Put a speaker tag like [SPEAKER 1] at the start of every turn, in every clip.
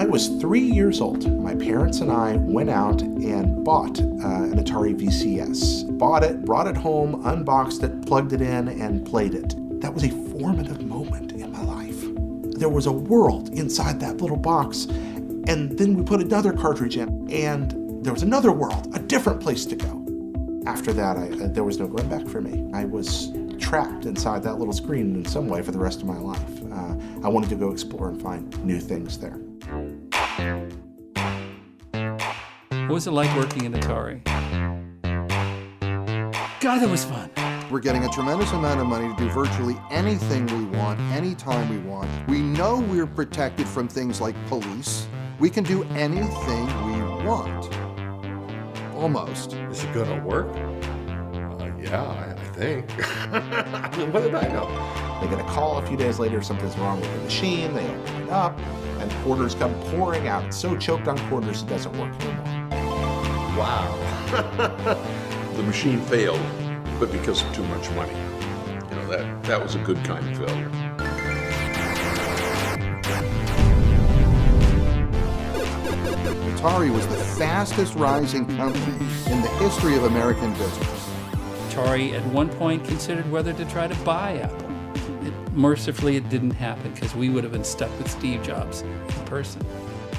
[SPEAKER 1] was 3 years old. My parents and I went out and bought an Atari VCS. Bought it, brought it home, unboxed it, plugged it in, and played it. That was a formative moment in my life. There was a world inside that little box, and then we put another cartridge in, and there was another world, a different place to go. After that, there was no going back for me. I was trapped inside that little screen in some way for the rest of my life. I wanted to go explore and find new things there.
[SPEAKER 2] What was it like working at Atari? God, that was fun.
[SPEAKER 3] We're getting a tremendous amount of money to do virtually anything we want, anytime we want. We know we're protected from things like police. We can do anything we want. Almost.
[SPEAKER 4] Is it gonna work? Yeah, I think. What did I know?
[SPEAKER 1] They get a call a few days later, something's wrong with the machine, they open it up, and orders come pouring out. It's so choked on quarters it doesn't work anymore.
[SPEAKER 4] Wow. The machine failed, but because of too much money. You know, that was a good kind of failure.
[SPEAKER 3] Atari was the fastest rising company in the history of American business.
[SPEAKER 2] Atari at one point considered whether to try to buy Apple. Mercifully, it didn't happen because we would have been stuck with Steve Jobs in person,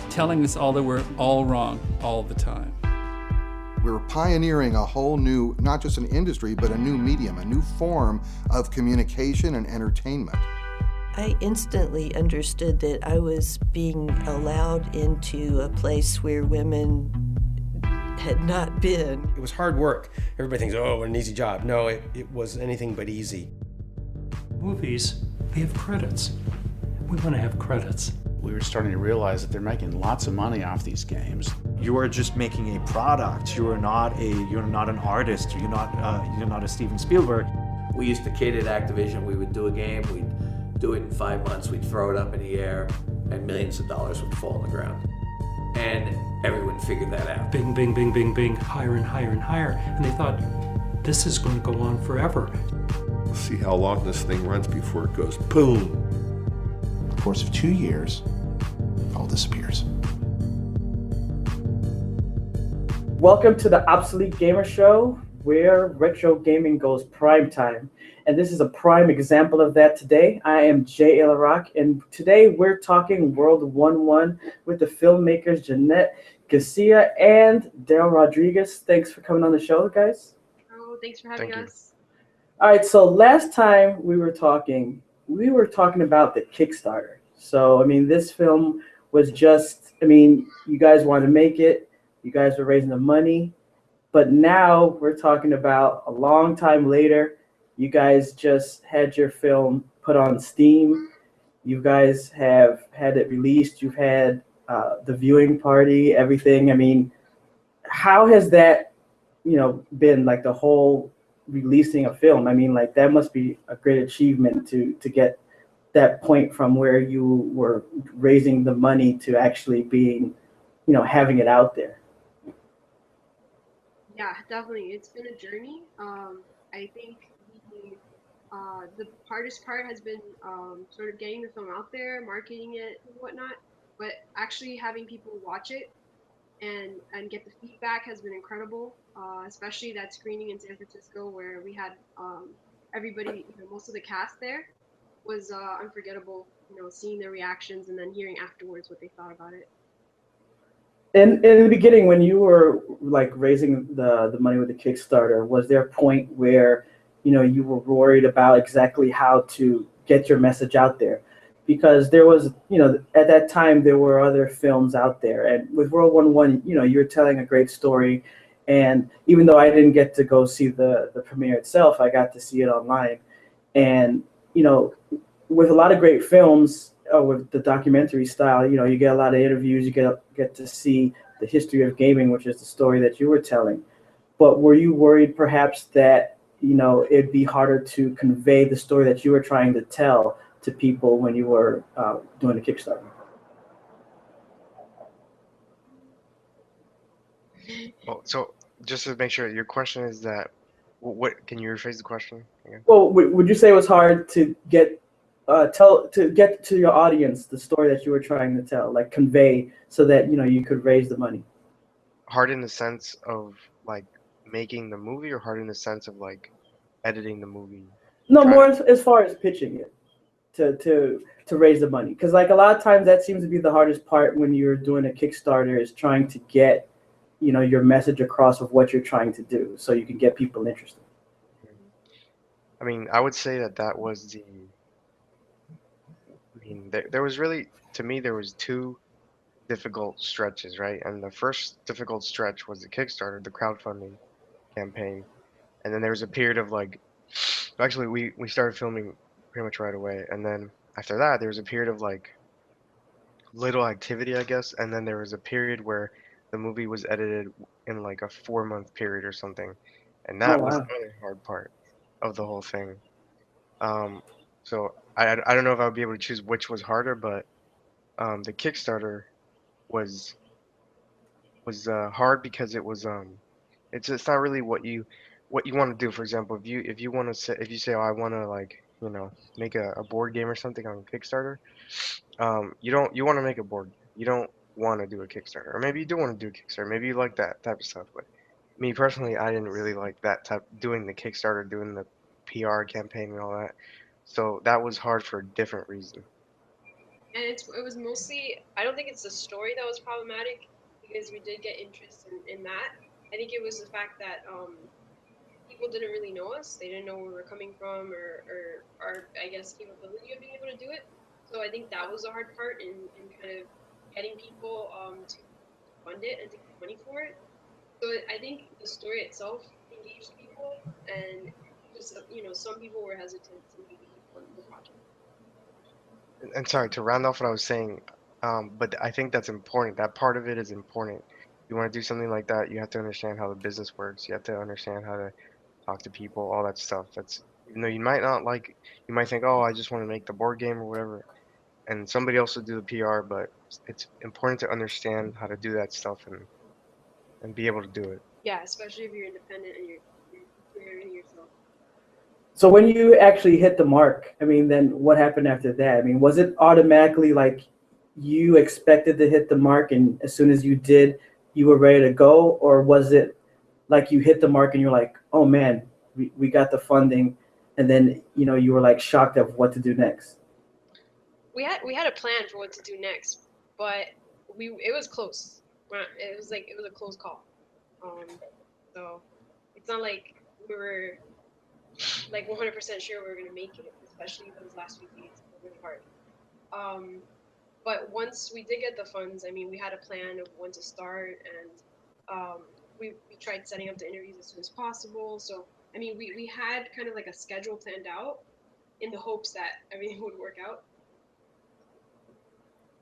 [SPEAKER 2] telling us all that we're all wrong all the time.
[SPEAKER 3] We were pioneering a whole new, not just an industry, but a new medium, a new form of communication and entertainment.
[SPEAKER 5] I instantly understood that I was being allowed into a place where women had not been.
[SPEAKER 6] It was hard work. Everybody thinks, oh, an easy job. No, it was anything but easy.
[SPEAKER 7] Movies, they have credits. We want to have credits.
[SPEAKER 8] We were starting to realize that they're making lots of money off these games.
[SPEAKER 9] You are just making a product. You're not an artist. You're not a Steven Spielberg.
[SPEAKER 10] We used to kid at Activision. We would do a game. We'd do it in 5 months. We'd throw it up in the air, and millions of dollars would fall on the ground. And everyone figured that out.
[SPEAKER 7] Bing, bing, bing, bing, bing, higher and higher and higher. And they thought, this is going to go on forever.
[SPEAKER 4] We'll see how long this thing runs before it goes boom.
[SPEAKER 1] In the course of 2 years, it all disappears.
[SPEAKER 11] Welcome to the Obsolete Gamer Show, where retro gaming goes prime time. And this is a prime example of that today. I am Jay Ailerock, and today we're talking World 1-1 with the filmmakers Jeanette, Garcia, and Daryl Rodriguez. Thanks for coming on the show, guys.
[SPEAKER 12] Oh, thanks for having us.
[SPEAKER 11] All right, so last time we were talking about the Kickstarter. So, I mean, this film was just, you guys wanted to make it. You guys were raising the money. But now we're talking about a long time later. You guys just had your film put on Steam. You guys have had it released. You've had the viewing party, everything. I mean, how has that, been like the whole releasing a film? I mean, like that must be a great achievement to get that point from where you were raising the money to actually being, having it out there.
[SPEAKER 12] Yeah, definitely. It's been a journey. I think the hardest part has been sort of getting the film out there, marketing it and whatnot, but actually having people watch it and get the feedback has been incredible, especially that screening in San Francisco where we had everybody, most of the cast there was unforgettable, seeing their reactions and then hearing afterwards what they thought about it.
[SPEAKER 11] In the beginning, when you were like raising the money with the Kickstarter, was there a point where, you were worried about exactly how to get your message out there? Because there was, at that time, there were other films out there. And with World 1-1, you're telling a great story. And even though I didn't get to go see the premiere itself, I got to see it online. And, with a lot of great films, with the documentary style, you get a lot of interviews, you get to see the history of gaming, which is the story that you were telling. But were you worried perhaps that, it'd be harder to convey the story that you were trying to tell to people when you were doing the Kickstarter?
[SPEAKER 13] Well, so just to make sure, your question is that, what can you rephrase the question again?
[SPEAKER 11] Well, would you say it was hard to get to get to your audience the story that you were trying to tell, like convey, so that you could raise the money?
[SPEAKER 13] Hard in the sense of like making the movie, or hard in the sense of like editing the movie?
[SPEAKER 11] No,
[SPEAKER 13] Trying
[SPEAKER 11] more
[SPEAKER 13] to,
[SPEAKER 11] as far as pitching it to raise the money, because like a lot of times that seems to be the hardest part when you're doing a Kickstarter, is trying to get your message across of what you're trying to do, so you can get people interested.
[SPEAKER 13] I mean, I would say that was the. I mean, there was really, to me, there was two difficult stretches, right? And the first difficult stretch was the Kickstarter, the crowdfunding campaign, and then there was a period of like, actually, we started filming pretty much right away, and then after that, there was a period of like little activity, I guess, and then there was a period where the movie was edited in like a 4 month period or something, and
[SPEAKER 11] Oh
[SPEAKER 13] that was the
[SPEAKER 11] wow.
[SPEAKER 13] other hard part of the whole thing. Um, so I don't know if I would be able to choose which was harder, but the Kickstarter was hard because it was it's not really what you want to do. For example, if you want to say, if you say, oh, I want to like make a board game or something on Kickstarter, you want to make a board. You don't want to do a Kickstarter, or maybe you do want to do a Kickstarter. Maybe you like that type of stuff. But me personally, I didn't really like that type, doing the Kickstarter, doing the PR campaign and all that. So that was hard for a different reason.
[SPEAKER 12] And it was mostly, I don't think it's the story that was problematic, because we did get interest in that. I think it was the fact that people didn't really know us. They didn't know where we were coming from, or our, I guess, capability of being able to do it. So I think that was the hard part in kind of getting people to fund it and to get money for it. So I think the story itself engaged people, and just some people were hesitant to maybe fund the project.
[SPEAKER 13] And sorry to round off what I was saying, but I think that's important. That part of it is important. You want to do something like that, you have to understand how the business works. You have to understand how to talk to people, all that stuff. That's, even though you might not like, you might think, oh, I just want to make the board game or whatever, and somebody else will do the PR, but it's important to understand how to do that stuff and be able to do it.
[SPEAKER 12] Yeah, especially if you're independent and you're creating yourself.
[SPEAKER 11] So when you actually hit the mark, I mean, then what happened after that? I mean, was it automatically like you expected to hit the mark, and as soon as you did, you were ready to go? Or was it like you hit the mark and you're like, oh man, we got the funding, and then you were like shocked of what to do next?
[SPEAKER 12] We had a plan for what to do next, but it was close. It was a close call. So it's not like we were like 100% sure we were gonna make it, especially those last few days were really hard. But once we did get the funds, I mean, we had a plan of when to start, and we tried setting up the interviews as soon as possible. So I mean, we had kind of like a schedule planned out in the hopes that everything would work out.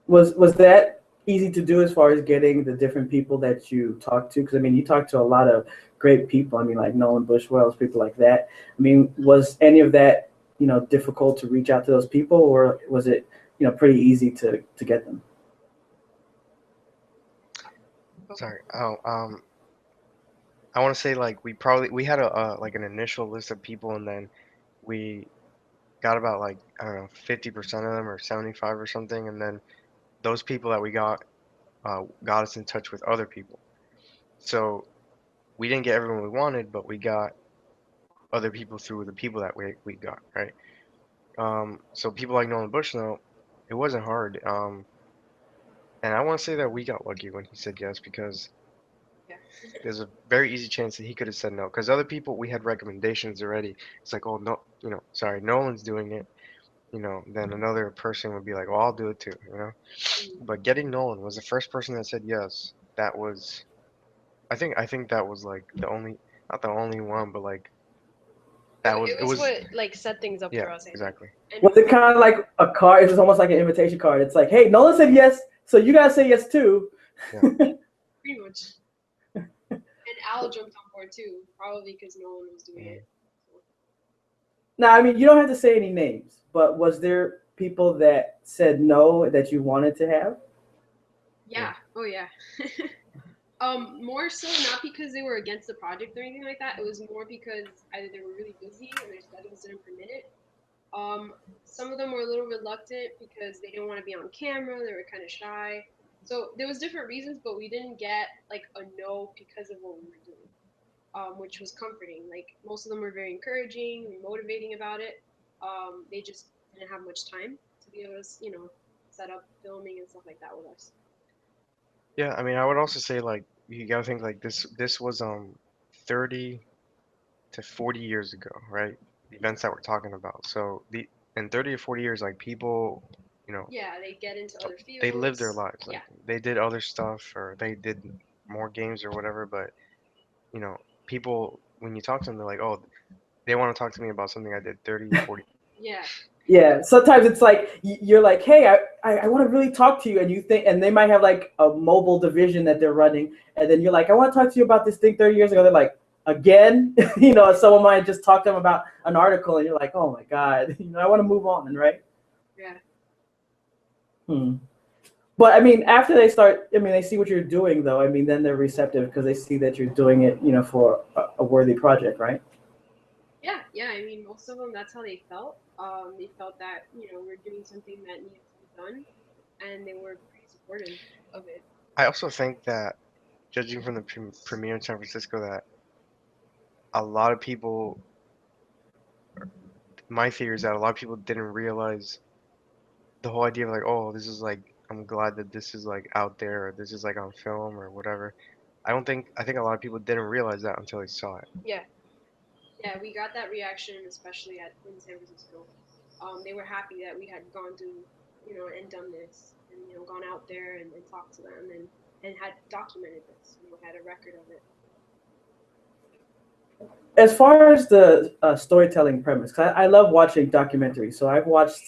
[SPEAKER 11] Was that easy to do as far as getting the different people that you talked to? Because I mean, you talked to a lot of great people. I mean, like Nolan Bushwells, people like that. I mean, was any of that difficult to reach out to those people, or was it pretty easy to get them?
[SPEAKER 13] Sorry. Oh, I want to say like we had a like an initial list of people, and then we got about like, I don't know, 50% of them or 75 or something, and then those people that we got us in touch with other people. So we didn't get everyone we wanted, but we got other people through the people that we got, right? So people like Nolan Bushnell, it wasn't hard. And I want to say that we got lucky when he said yes, because there's a very easy chance that he could have said no. Because other people, we had recommendations already. It's like, oh no, sorry, Nolan's doing it. Then another person would be like, well, I'll do it too. But getting Nolan was the first person that said yes. That was, I think that was like the only, not the only one, but like that was,
[SPEAKER 12] it was what like set things up for us.
[SPEAKER 13] Exactly.
[SPEAKER 11] Was it kind of like a card? It's just almost like an invitation card. It's like, hey, Nolan said yes, so you gotta say yes too.
[SPEAKER 13] Yeah.
[SPEAKER 12] Pretty much. And Al jumped on board too, probably because Nolan was doing it.
[SPEAKER 11] Now, I mean, you don't have to say any names, but was there people that said no that you wanted to have?
[SPEAKER 12] Yeah. Oh yeah. More so not because they were against the project or anything like that. It was more because either they were really busy and their schedules didn't permit it, Some of them were a little reluctant because they didn't want to be on camera. They were kind of shy. So there was different reasons, but we didn't get like a no because of what we were doing, which was comforting. Like most of them were very encouraging and motivating about it. They just didn't have much time to be able to, set up filming and stuff like that with us.
[SPEAKER 13] Yeah, I mean, I would also say like you gotta think like this was 30 to 40 years ago, right? The events that we're talking about. So the in 30 to 40 years, like people, you know,
[SPEAKER 12] Yeah, they get into other
[SPEAKER 13] they lived their
[SPEAKER 12] fields.
[SPEAKER 13] lives.
[SPEAKER 12] Yeah.
[SPEAKER 13] Like they did other stuff or they did more games or whatever. But you know, people when you talk to them, they're like, oh, they want to talk to me about something I did 30, 40.
[SPEAKER 12] Yeah.
[SPEAKER 11] Yeah, sometimes it's like you're like, hey, I want to really talk to you, and you think, and they might have like a mobile division that they're running, and then you're like, I want to talk to you about this thing 30 years ago. They're like, again, someone might just talk to them about an article, and you're like, oh my god, I want to move on, right?
[SPEAKER 12] Yeah.
[SPEAKER 11] But I mean, after they start, I mean, they see what you're doing, though. I mean, then they're receptive because they see that you're doing it, for a worthy project, right?
[SPEAKER 12] Yeah. I mean, most of them, that's how they felt. They felt that we're doing something that needed to be done, and they were pretty supportive of it.
[SPEAKER 13] I also think that judging from the premiere in San Francisco, that a lot of people, my theory is that a lot of people didn't realize the whole idea of like, oh, this is like, I'm glad that this is like out there or this is like on film or whatever. I think a lot of people didn't realize that until they saw it.
[SPEAKER 12] Yeah, we got that reaction, especially in San Francisco. They were happy that we had gone through, and done this, and gone out there and talked to them and had documented this, had a record of it.
[SPEAKER 11] As far as the storytelling premise, 'cause I love watching documentaries. So I've watched,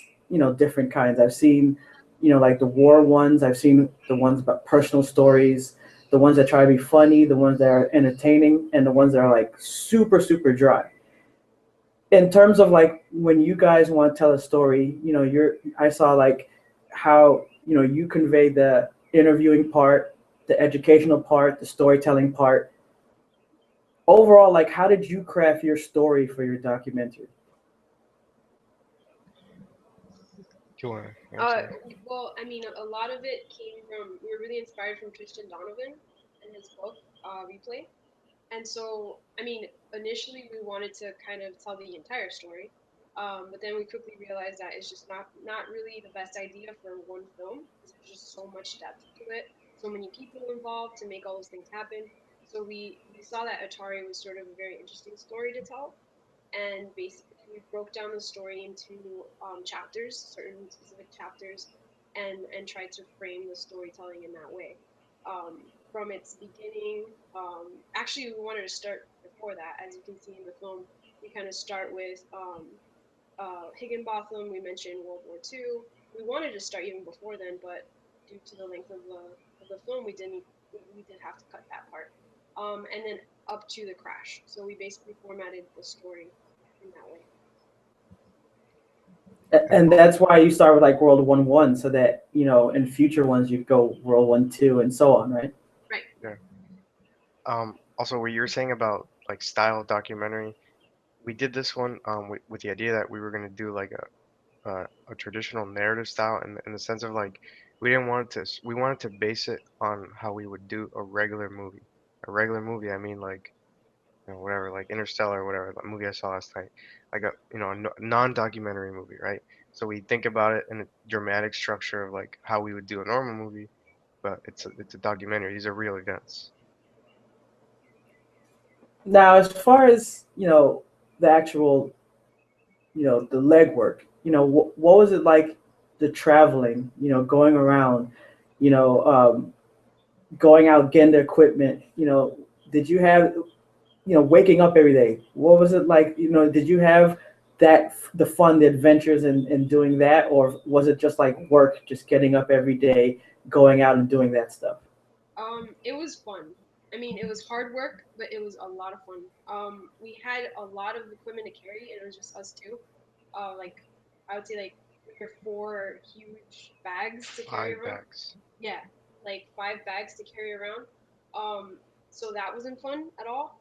[SPEAKER 11] different kinds. I've seen, like the war ones. I've seen the ones about personal stories, the ones that try to be funny, the ones that are entertaining, and the ones that are like super, super dry. In terms of like when you guys want to tell a story, I saw like how, you convey the interviewing part, the educational part, the storytelling part. Overall, like, how did you craft your story for your documentary?
[SPEAKER 13] Do you want to answer that?
[SPEAKER 12] Well, I mean, a lot of it came from, we were really inspired from Tristan Donovan and his book, Replay. And so, I mean, initially we wanted to kind of tell the entire story, but then we quickly realized that it's just not really the best idea for one film because there's just so much depth to it, so many people involved to make all those things happen. So we saw that Atari was sort of a very interesting story to tell, and basically we broke down the story into chapters, certain specific chapters, and tried to frame the storytelling in that way. From its beginning, actually we wanted to start before that. As you can see in the film, we kind of start with Higginbotham. We mentioned World War II. We wanted to start even before then, but due to the length of the film, we did have to cut that part. And then up to the crash. So we basically formatted the story in that way.
[SPEAKER 11] And that's why you start with like World War I, so that in future ones you go World War II and so on, right?
[SPEAKER 12] Right.
[SPEAKER 13] Yeah. Also, what you were saying about like style documentary, we did this one with the idea that we were gonna do like a traditional narrative style in the sense of like we wanted to base it on how we would do a regular movie. A regular movie, I mean like whatever, like Interstellar or whatever, the movie I saw last night, like a non-documentary movie, right? So we think about it in a dramatic structure of like how we would do a normal movie, but it's a documentary. These are real events.
[SPEAKER 11] Now, as far as the actual the legwork, what was it like, the traveling, going around, you know, um, going out getting the equipment, did you have waking up every day? What was it like? Did you have the fun, the adventures in doing that, or was it just like work, just getting up every day, going out and doing that stuff?
[SPEAKER 12] It was fun. I mean, it was hard work, but it was a lot of fun. We had a lot of equipment to carry, and it was just us two. Like I would say, like 3 or 4 huge bags to carry
[SPEAKER 13] 5
[SPEAKER 12] around.
[SPEAKER 13] bags.
[SPEAKER 12] Yeah, like 5 bags to carry around. So that wasn't fun at all.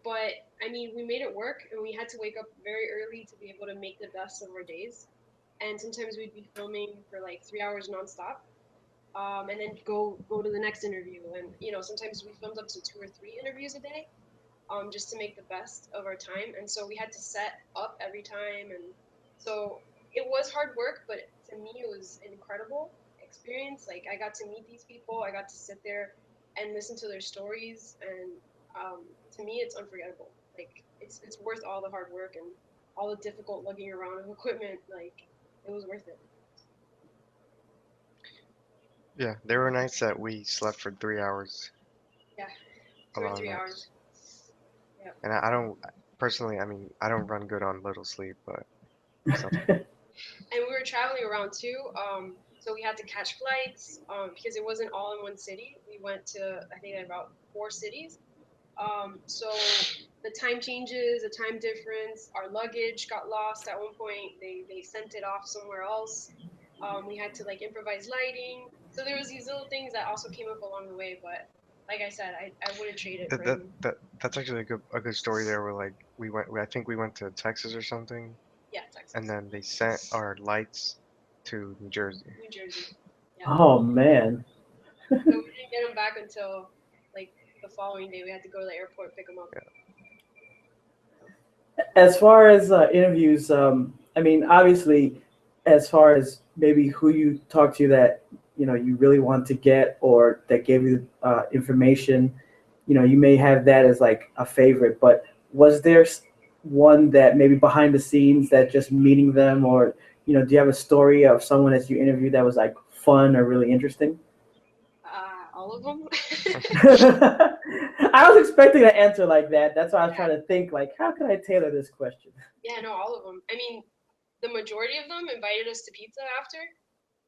[SPEAKER 12] But I mean, we made it work, and we had to wake up very early to be able to make the best of our days. And sometimes we'd be filming for like 3 hours nonstop, and then go to the next interview. And sometimes we filmed up to 2 or 3 interviews a day, just to make the best of our time. And so we had to set up every time, and so it was hard work, but to me it was an incredible experience. Like, I got to meet these people, I got to sit there and listen to their stories, and to me it's unforgettable. Like, it's worth all the hard work and all the difficult lugging around of equipment. Like, it was worth it.
[SPEAKER 13] Yeah, there were nights that we slept for 3 hours.
[SPEAKER 12] Yeah,
[SPEAKER 13] A
[SPEAKER 12] 2 or
[SPEAKER 13] lot of
[SPEAKER 12] 3
[SPEAKER 13] nights.
[SPEAKER 12] hours. Yeah.
[SPEAKER 13] And I don't personally. I mean, I don't run good on little sleep, but stuff.
[SPEAKER 12] And we were traveling around too, so we had to catch flights, because it wasn't all in one city. We went to, I think, about 4 cities. So the time changes, the time difference, our luggage got lost at one point. They sent it off somewhere else. We had to like improvise lighting. So there was these little things that also came up along the way. But like I said, I wouldn't trade it for anything.
[SPEAKER 13] That's actually a good story there. Where like I think we went to Texas or something,
[SPEAKER 12] Yeah, Texas.
[SPEAKER 13] and then they sent our lights to New Jersey.
[SPEAKER 12] New Jersey. Yeah.
[SPEAKER 11] Oh man.
[SPEAKER 12] So we didn't get them back until like the following day. We had to go to the airport, pick them up.
[SPEAKER 11] As far as interviews, I mean, obviously, as far as maybe who you talk to that you really want to get or that gave you information, you may have that as like a favorite. But was there one that maybe behind the scenes that just meeting them, or do you have a story of someone that you interviewed that was like fun or really interesting?
[SPEAKER 12] All of them.
[SPEAKER 11] I was expecting an answer like that. That's why I was trying to think, like, how can I tailor this question?
[SPEAKER 12] Yeah, no, all of them. I mean, the majority of them invited us to pizza after,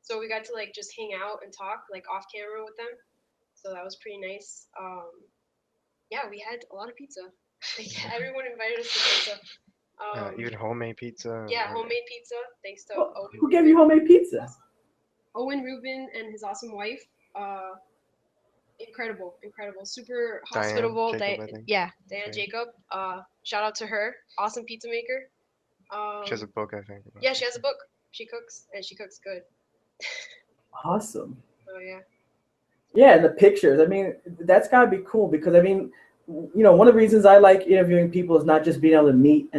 [SPEAKER 12] so we got to like just hang out and talk like off camera with them. So that was pretty nice. Yeah, we had a lot of pizza. Like, everyone invited us to pizza.
[SPEAKER 13] Even homemade pizza.
[SPEAKER 12] Yeah, homemade pizza. Thanks to Owen.
[SPEAKER 11] Who gave you homemade pizza?
[SPEAKER 12] Owen Rubin and his awesome wife. Incredible, super hospitable.
[SPEAKER 13] Jacob, I think.
[SPEAKER 12] Yeah, Diane Jacob. Shout out to her. Awesome pizza maker.
[SPEAKER 13] She has a book, I think.
[SPEAKER 12] Yeah, she has a book. She cooks, and she cooks good.
[SPEAKER 11] Awesome.
[SPEAKER 12] Oh yeah.
[SPEAKER 11] Yeah, and the pictures. I mean, that's gotta be cool because I mean, one of the reasons I like interviewing people is not just being able to meet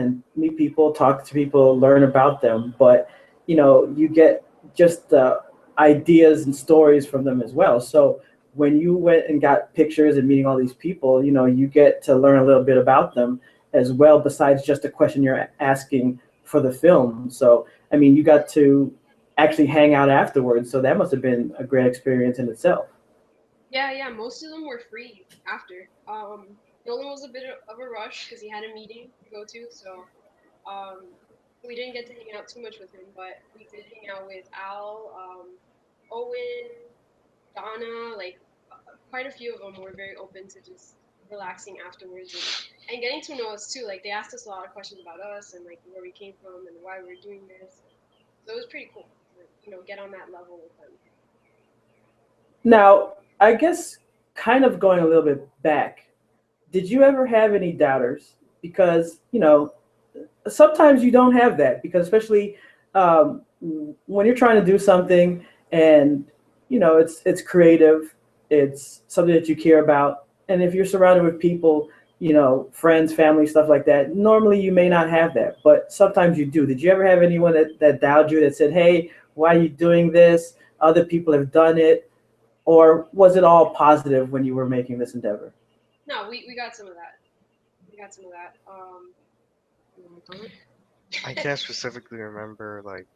[SPEAKER 11] people, talk to people, learn about them, but you get just ideas and stories from them as well. So when you went and got pictures and meeting all these people, you get to learn a little bit about them as well, besides just a question you're asking for the film. So, I mean, you got to actually hang out afterwards. So that must have been a great experience in itself.
[SPEAKER 12] Yeah, most of them were free after. Nolan was a bit of a rush because he had a meeting to go to, so we didn't get to hang out too much with him, but we did hang out with Al, Owen, Donna, like quite a few of them were very open to just relaxing afterwards and getting to know us too. Like, they asked us a lot of questions about us and like where we came from and why we were doing this. So it was pretty cool to get on that level with them.
[SPEAKER 11] Now, I guess kind of going a little bit back, did you ever have any doubters? Because, sometimes you don't have that, because especially when you're trying to do something and, it's creative, it's something that you care about. And if you're surrounded with people, friends, family, stuff like that, normally you may not have that, but sometimes you do. Did you ever have anyone that doubted you, that said, hey, why are you doing this? Other people have done it. Or was it all positive when you were making this endeavor?
[SPEAKER 12] No, we got some of that.
[SPEAKER 13] I can't specifically remember like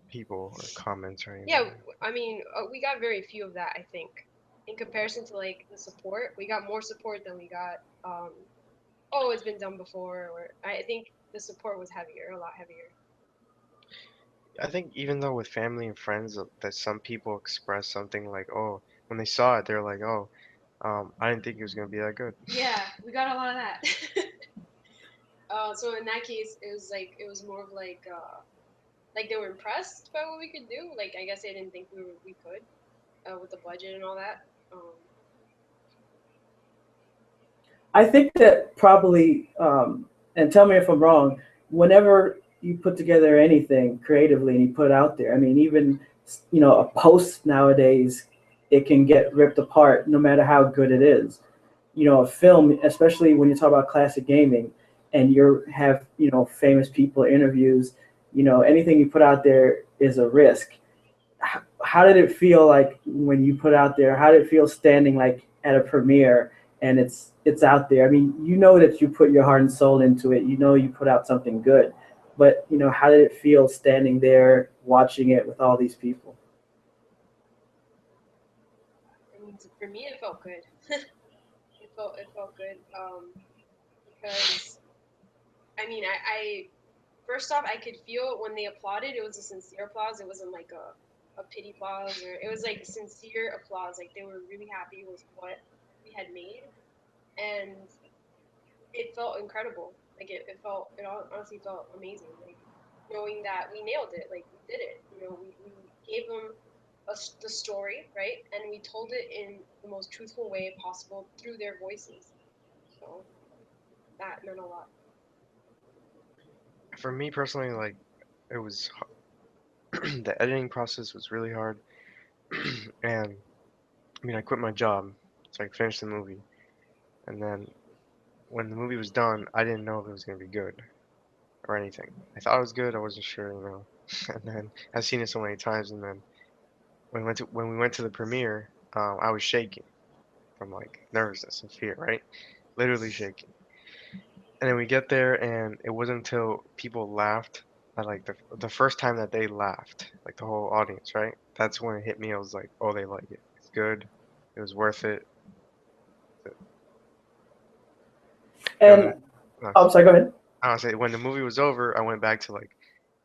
[SPEAKER 13] people or comments or anything.
[SPEAKER 12] Yeah, I mean, we got very few of that, I think. In comparison to like the support, we got more support than we got. Oh, it's been done before. Or I think the support was a lot heavier.
[SPEAKER 13] I think even though with family and friends that some people express something like, oh, when they saw it, they're like, oh, I didn't think it was gonna be that good.
[SPEAKER 12] Yeah, we got a lot of that. So in that case, it was more of like they were impressed by what we could do. Like, I guess they didn't think we could with the budget and all that.
[SPEAKER 11] I think that probably, and tell me if I'm wrong, whenever you put together anything creatively and you put it out there, I mean, even, a post nowadays, it can get ripped apart no matter how good it is. A film, especially when you talk about classic gaming and you have, famous people, interviews, anything you put out there is a risk. How did it feel like when you put out there? How did it feel standing like at a premiere and it's out there? I mean, that you put your heart and soul into it. You put out something good, but how did it feel standing there watching it with all these people?
[SPEAKER 12] I mean, for me, it felt good. It felt good because I mean, I first off, I could feel when they applauded. It was a sincere applause. It wasn't like a pity applause, or it was like sincere applause. Like they were really happy with what we had made, and it felt incredible. Like it honestly felt amazing. Like knowing that we nailed it. Like we did it. We gave them the story, right, and we told it in the most truthful way possible through their voices. So that meant a lot.
[SPEAKER 13] For me personally, like it was the editing process was really hard, and I mean I quit my job so I could finish the movie, and then when the movie was done, I didn't know if it was gonna be good or anything. I thought it was good, I wasn't sure. And then I've seen it so many times, and then when we went to the premiere, I was shaking from like nervousness and fear, right? Literally shaking. And then we get there, and it wasn't until people laughed at like the first time that they laughed, like the whole audience, right? That's when it hit me. I was like, oh, they like it. It's good. It was worth it.
[SPEAKER 11] And
[SPEAKER 13] I'm
[SPEAKER 11] sorry, go ahead.
[SPEAKER 13] I say when the movie was over, I went back to like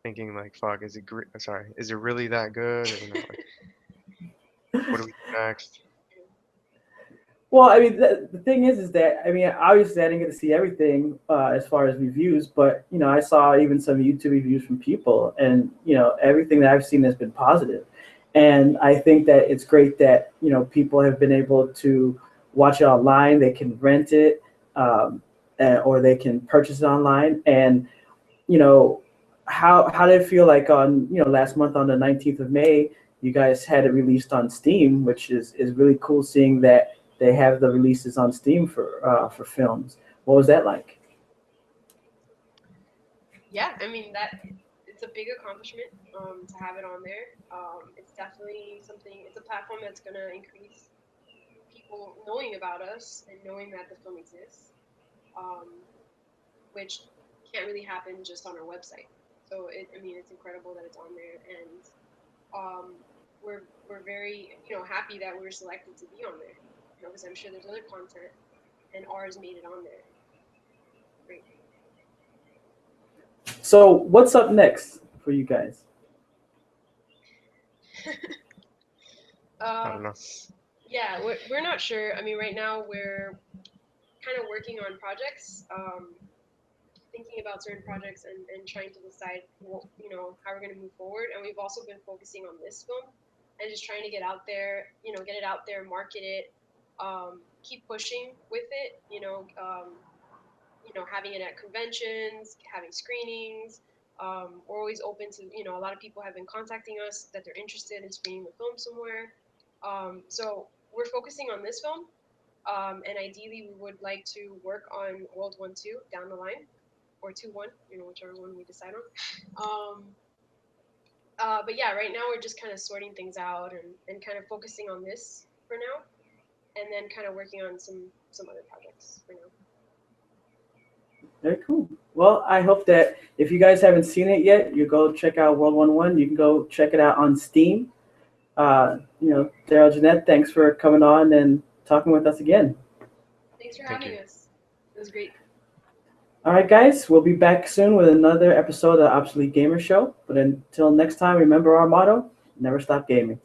[SPEAKER 13] thinking like, fuck, is it really that good? Like, what do we do next?
[SPEAKER 11] Well, I mean, the thing is that, I mean, obviously I didn't get to see everything as far as reviews, but, I saw even some YouTube reviews from people, and, everything that I've seen has been positive. And I think that it's great that, people have been able to watch it online. They can rent it or they can purchase it online. And, how did it feel like on, last month on the 19th of May, you guys had it released on Steam, which is really cool seeing that they have the releases on Steam for films. What was that like?
[SPEAKER 12] Yeah, I mean it's a big accomplishment to have it on there. It's definitely something. It's a platform that's gonna increase people knowing about us and knowing that the film exists, which can't really happen just on our website. So it's incredible that it's on there, and we're very happy that we were selected to be on there. Because I'm sure there's other content, and ours made it on there. Great.
[SPEAKER 11] So what's up next for you guys?
[SPEAKER 13] I don't know.
[SPEAKER 12] Yeah, we're not sure. I mean, right now we're kind of working on projects, thinking about certain projects and trying to decide, how we're going to move forward. And we've also been focusing on this film and just trying to get out there, get it out there, market it, keep pushing with it, having it at conventions, having screenings. We're always open to, a lot of people have been contacting us that they're interested in screening the film somewhere. So we're focusing on this film, and ideally we would like to work on World 1 2 down the line, or 2-1, whichever one we decide on. But yeah, right now we're just kind of sorting things out and kind of focusing on this for now, and then kind of working on some other projects for now.
[SPEAKER 11] Very cool. Well, I hope that if you guys haven't seen it yet, you go check out World 1-1. You can go check it out on Steam. Daryl, Jeanette, thanks for coming on and talking with us again.
[SPEAKER 12] Thanks for having us. It was great.
[SPEAKER 11] All right, guys, we'll be back soon with another episode of the Obsolete Gamer Show. But until next time, remember our motto, never stop gaming.